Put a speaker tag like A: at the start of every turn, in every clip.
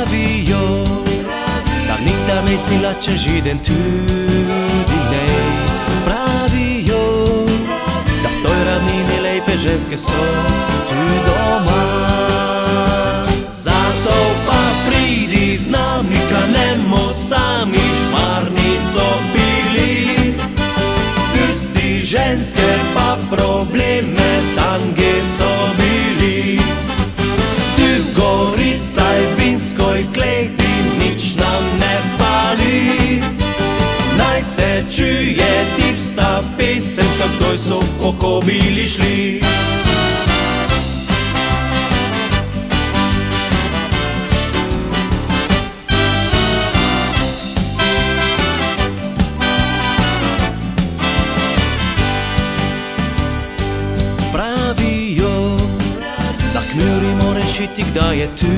A: Pravijo, da nikdar nisi lačen židen tudi nej. Pravijo, da v toj ravnini lepe ženske so tu doma. Zato pa pridi z nami, kanemo sami šmarnico bili. Pusti ženske pa probleme, tange so bili. Tu v Goricaj vinskoj kleti nič nam ne fali. Naj se čuje tista pesem, kakdoj so oko bili šli. Pravijo, da kmiri moraš iti, kdaj je tu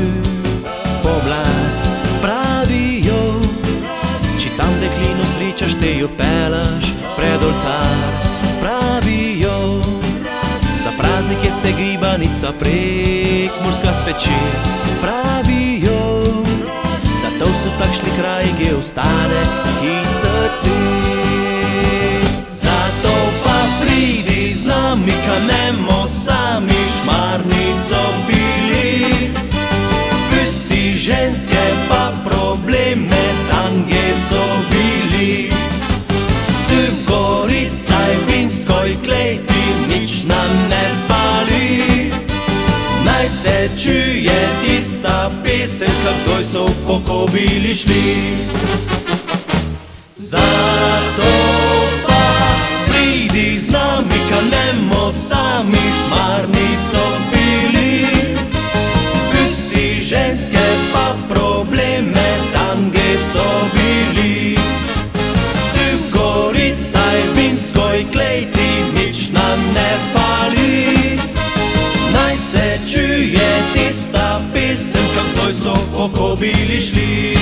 A: pomlad. Pravijo, če tam deklino srečaš, te jo pelaš pred oltar. Pravijo, za praznike se gibanica prekmurska speče. Pravijo, da to so takšni kraji, kje ostane kit srce. Zato pa pridi z nami, kanemo sami šmarnico bili. Pusti ženske pa probleme, tange so bili. Tu v Goricaj vinskoj kleti nič nam ne fali. Naj se čuje tista pesem, kakdoj so v poko bili šli. Zato pa pridi z nami, kanemo sami šmarnico bili. Pusti ženske pa probleme, tange so bili. Tu v Goricaj vinskoj kleti nič nam ne fali. Naj se čuje tista pesem, kakdoj so v oko bili šli.